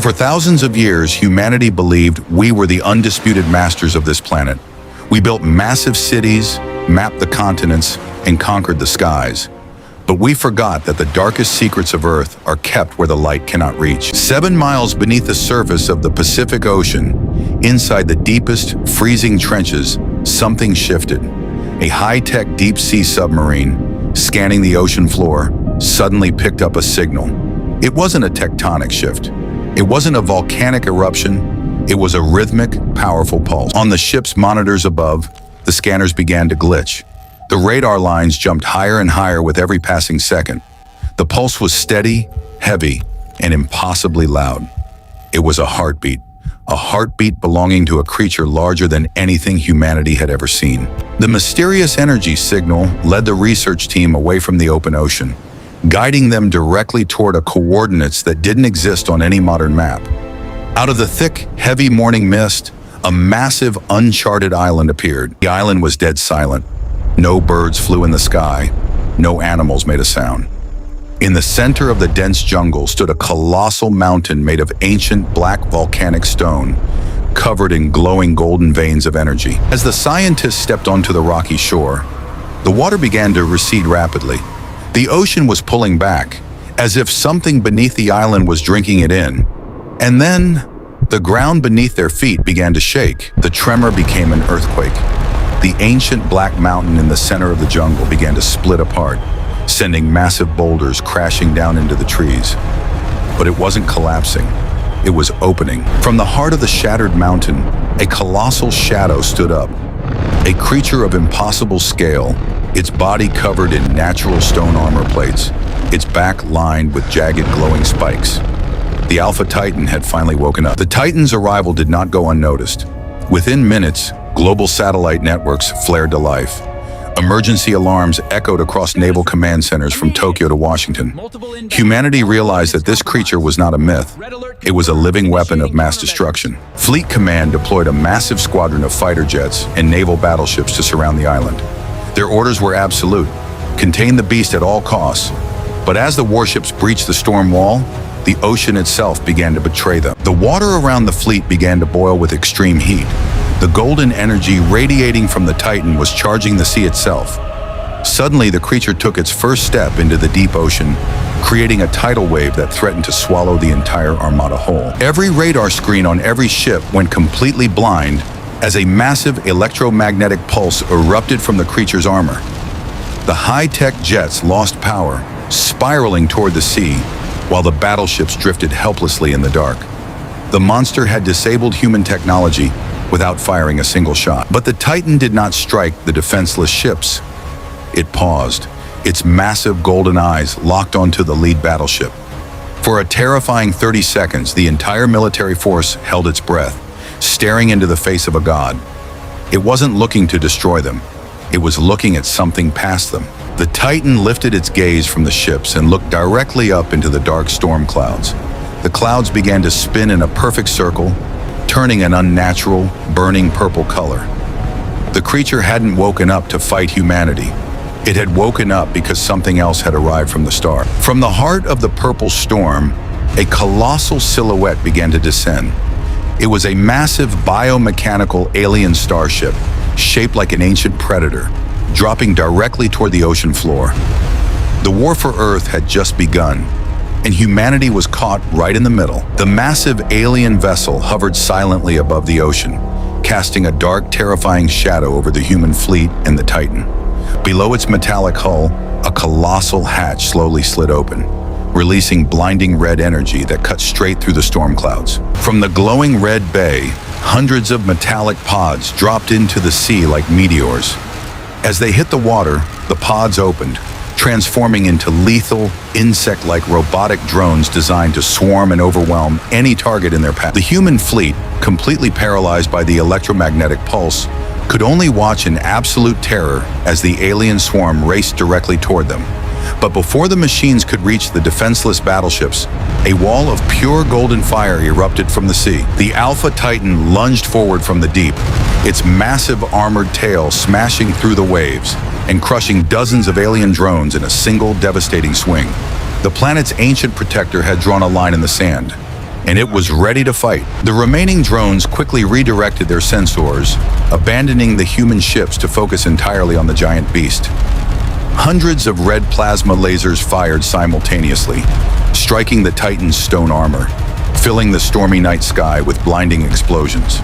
For thousands of years, humanity believed we were the undisputed masters of this planet. We built massive cities, mapped the continents, and conquered the skies. But we forgot that the darkest secrets of Earth are kept where the light cannot reach. 7 miles beneath the surface of the Pacific Ocean, inside the deepest, freezing trenches, something shifted. A high-tech deep-sea submarine, scanning the ocean floor, suddenly picked up a signal. It wasn't a tectonic shift. It wasn't a volcanic eruption. It was a rhythmic, powerful pulse. On the ship's monitors above, the scanners began to glitch. The radar lines jumped higher and higher with every passing second. The pulse was steady, heavy, and impossibly loud. It was a heartbeat belonging to a creature larger than anything humanity had ever seen. The mysterious energy signal led the research team away from the open ocean, guiding them directly toward coordinates that didn't exist on any modern map. Out of the thick, heavy morning mist, a massive, uncharted island appeared. The island was dead silent. No birds flew in the sky. No animals made a sound. In the center of the dense jungle stood a colossal mountain made of ancient black volcanic stone, covered in glowing golden veins of energy. As the scientists stepped onto the rocky shore, the water began to recede rapidly. The ocean was pulling back, as if something beneath the island was drinking it in. And then, the ground beneath their feet began to shake. The tremor became an earthquake. The ancient black mountain in the center of the jungle began to split apart, sending massive boulders crashing down into the trees. But it wasn't collapsing. It was opening. From the heart of the shattered mountain, a colossal shadow stood up. A creature of impossible scale, its body covered in natural stone armor plates, its back lined with jagged glowing spikes. The Alpha Titan had finally woken up. The Titan's arrival did not go unnoticed. Within minutes, global satellite networks flared to life. Emergency alarms echoed across naval command centers from Tokyo to Washington. Humanity realized that this creature was not a myth. It was a living weapon of mass destruction. Fleet Command deployed a massive squadron of fighter jets and naval battleships to surround the island. Their orders were absolute: contain the beast at all costs. But as the warships breached the storm wall, the ocean itself began to betray them. The water around the fleet began to boil with extreme heat. The golden energy radiating from the Titan was charging the sea itself. Suddenly, the creature took its first step into the deep ocean, creating a tidal wave that threatened to swallow the entire armada whole. Every radar screen on every ship went completely blind as a massive electromagnetic pulse erupted from the creature's armor. The high-tech jets lost power, spiraling toward the sea, while the battleships drifted helplessly in the dark. The monster had disabled human technology without firing a single shot. But the Titan did not strike the defenseless ships. It paused, its massive golden eyes locked onto the lead battleship. For a terrifying 30 seconds, the entire military force held its breath, staring into the face of a god. It wasn't looking to destroy them. It was looking at something past them. The Titan lifted its gaze from the ships and looked directly up into the dark storm clouds. The clouds began to spin in a perfect circle, turning an unnatural, burning purple color. The creature hadn't woken up to fight humanity. It had woken up because something else had arrived from the star. From the heart of the purple storm, a colossal silhouette began to descend. It was a massive biomechanical alien starship, shaped like an ancient predator, dropping directly toward the ocean floor. The war for Earth had just begun, and humanity was caught right in the middle. The massive alien vessel hovered silently above the ocean, casting a dark, terrifying shadow over the human fleet and the Titan. Below its metallic hull, a colossal hatch slowly slid open, releasing blinding red energy that cut straight through the storm clouds. From the glowing red bay, hundreds of metallic pods dropped into the sea like meteors. As they hit the water, the pods opened, transforming into lethal, insect-like robotic drones designed to swarm and overwhelm any target in their path. The human fleet, completely paralyzed by the electromagnetic pulse, could only watch in absolute terror as the alien swarm raced directly toward them. But before the machines could reach the defenseless battleships, a wall of pure golden fire erupted from the sea. The Alpha Titan lunged forward from the deep, its massive armored tail smashing through the waves and crushing dozens of alien drones in a single devastating swing. The planet's ancient protector had drawn a line in the sand. and it was ready to fight. The remaining drones quickly redirected their sensors, abandoning the human ships to focus entirely on the giant beast. Hundreds of red plasma lasers fired simultaneously, striking the Titan's stone armor, filling the stormy night sky with blinding explosions.